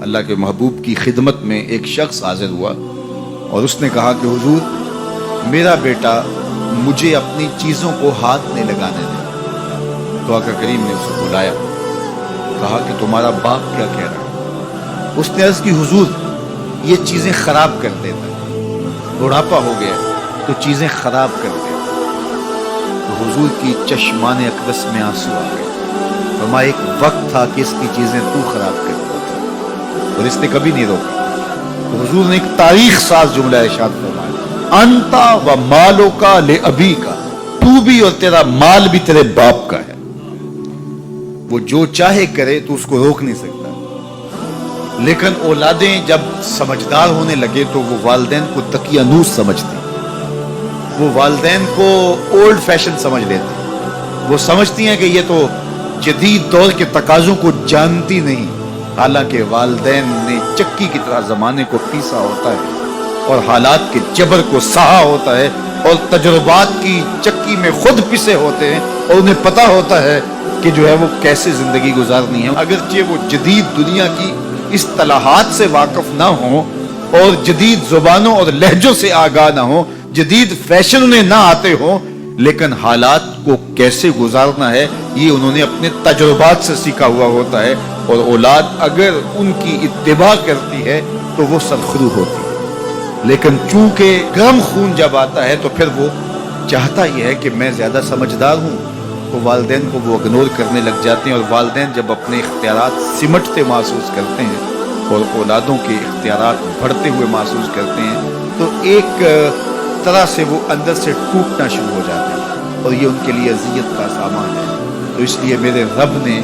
اللہ کے محبوب کی خدمت میں ایک شخص حاضر ہوا اور اس نے کہا کہ حضور میرا بیٹا مجھے اپنی چیزوں کو ہاتھ نہیں لگانے دے۔ تو آقا کریم نے اسے بلایا، کہا کہ تمہارا باپ کیا کہہ رہا ہے؟ اس نے عرض کی حضور یہ چیزیں خراب کر دیتا ہے، بڑھاپا ہو گیا تو چیزیں خراب کر دیتا ہے۔ تو حضور کی چشمان اقدس میں آنسو آ گئے، فرمایا ایک وقت تھا کہ اس کی چیزیں تو خراب کرتا تھا اور اس نے کبھی نہیں روکا۔ تو حضور نے ایک تاریخ ساز جملہ ارشاد فرمایا، انتا و مالو کا لے ابی کا، تو بھی اور تیرا مال بھی تیرے باپ کا ہے، وہ جو چاہے کرے تو اس کو روک نہیں سکتا۔ لیکن اولادیں جب سمجھدار ہونے لگے تو وہ والدین کو تقیانوس سمجھتی، وہ والدین کو اولڈ فیشن سمجھ لیتی، وہ سمجھتی ہیں کہ یہ تو جدید دور کے تقاضوں کو جانتی نہیں، حالانکہ والدین نے چکی کی طرح زمانے کو پیسا ہوتا ہے اور حالات کے جبر کو سہا ہوتا ہے اور تجربات کی چکی میں خود پسے ہوتے ہیں اور انہیں پتا ہوتا ہے کہ جو ہے وہ کیسے زندگی گزارنی ہے۔ اگرچہ وہ جدید دنیا کی اصطلاحات سے واقف نہ ہوں اور جدید زبانوں اور لہجوں سے آگاہ نہ ہوں، جدید فیشن انہیں نہ آتے ہوں، لیکن حالات کو کیسے گزارنا ہے یہ انہوں نے اپنے تجربات سے سیکھا ہوا ہوتا ہے، اور اولاد اگر ان کی اتباع کرتی ہے تو وہ سرخرو ہوتی ہے۔ لیکن چونکہ گرم خون جب آتا ہے تو پھر وہ چاہتا یہ ہے کہ میں زیادہ سمجھدار ہوں، تو والدین کو وہ اگنور کرنے لگ جاتے ہیں، اور والدین جب اپنے اختیارات سمٹتے محسوس کرتے ہیں اور اولادوں کے اختیارات بڑھتے ہوئے محسوس کرتے ہیں تو ایک طرح سے وہ اندر سے ٹوٹنا شروع ہو جاتے ہیں اور یہ ان کے لیے اذیت کا سامان ہے۔ تو اس لیے میرے رب نے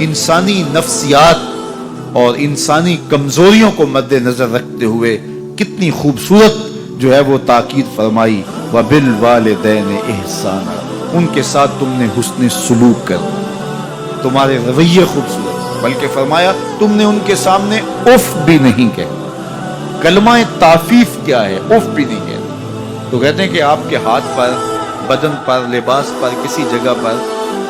انسانی نفسیات اور انسانی کمزوریوں کو مد نظر رکھتے ہوئے کتنی خوبصورت جو ہے وہ تاکید فرمائی، وَبِالْوَالِدَيْنِ إِحْسَانًا، ان کے ساتھ تم نے حسن سلوک کرنا، تمہارے رویے خوبصورت، بلکہ فرمایا تم نے ان کے سامنے اف بھی نہیں کہا۔ کلمہ تعفیف کیا ہے؟ اف بھی نہیں کہا۔ تو کہتے ہیں کہ آپ کے ہاتھ پر، بدن پر، لباس پر، کسی جگہ پر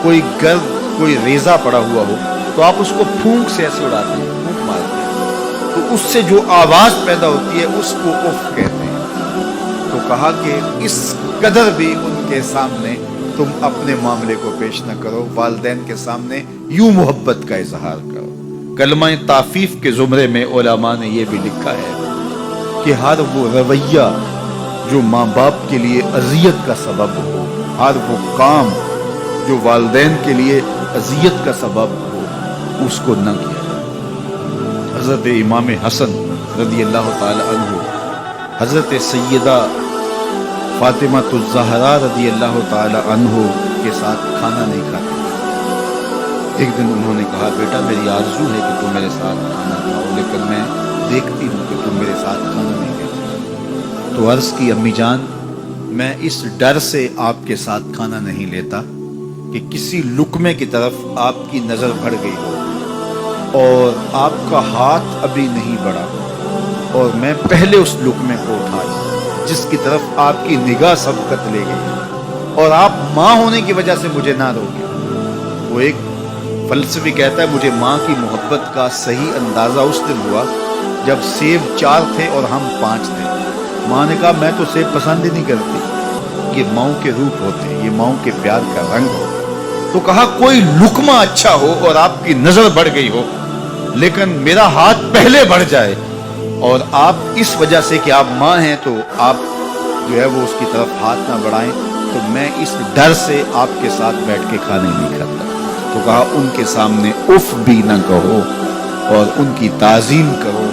کوئی گرد، کوئی ریزہ پڑا ہوا ہو تو آپ اس کو پھونک سے ایسے اڑاتے ہیں، پھونک مارتے ہیں، تو اس سے جو آواز پیدا ہوتی ہے اس کو اف کہتے ہیں۔ تو کہا کہ اس قدر بھی ان کے سامنے تم اپنے معاملے کو پیش نہ کرو، والدین کے سامنے یوں محبت کا اظہار کرو۔ کلمہ تعفیف کے زمرے میں علماء نے یہ بھی لکھا ہے کہ ہر وہ رویہ جو ماں باپ کے لیے اذیت کا سبب ہو، ہر وہ کام جو والدین کے لیے اذیت کا سبب ہو، اس کو نہ کیا جائے۔ حضرت امام حسن رضی اللہ تعالی عنہ حضرت سیدہ فاطمہ الزہرا رضی اللہ تعالی عنہ کے ساتھ کھانا نہیں کھاتے۔ ایک دن انہوں نے کہا بیٹا میری آرزو ہے کہ تم میرے ساتھ کھانا کھاؤ، لیکن میں دیکھتی ہوں کہ تم میرے ساتھ کھانا نہیں کھاتے۔ تو عرض کی امی جان میں اس ڈر سے آپ کے ساتھ کھانا نہیں لیتا کہ کسی لقمے کی طرف آپ کی نظر بڑھ گئی ہو اور آپ کا ہاتھ ابھی نہیں بڑھا اور میں پہلے اس لقمے کو اٹھایا جس کی طرف آپ کی نگاہ سبقت لے گئی اور آپ ماں ہونے کی وجہ سے مجھے نہ روکے۔ وہ ایک فلسفی کہتا ہے مجھے ماں کی محبت کا صحیح اندازہ اس دن ہوا جب سیب 4 تھے اور ہم 5 تھے۔ ماں نے کہا میں تو سیب پسند ہی نہیں کرتی، یہ ماؤں کے روپ ہوتے ہیں، یہ ماؤں کے پیار کا رنگ ہو۔ تو کہا کوئی لقمہ اچھا ہو اور آپ کی نظر بڑھ گئی ہو لیکن میرا ہاتھ پہلے بڑھ جائے اور آپ اس وجہ سے کہ آپ ماں ہیں تو آپ جو ہے وہ اس کی طرف ہاتھ نہ بڑھائیں، تو میں اس ڈر سے آپ کے ساتھ بیٹھ کے کھانے نہیں کھاتا۔ تو کہا ان کے سامنے اف بھی نہ کہو اور ان کی تعظیم کرو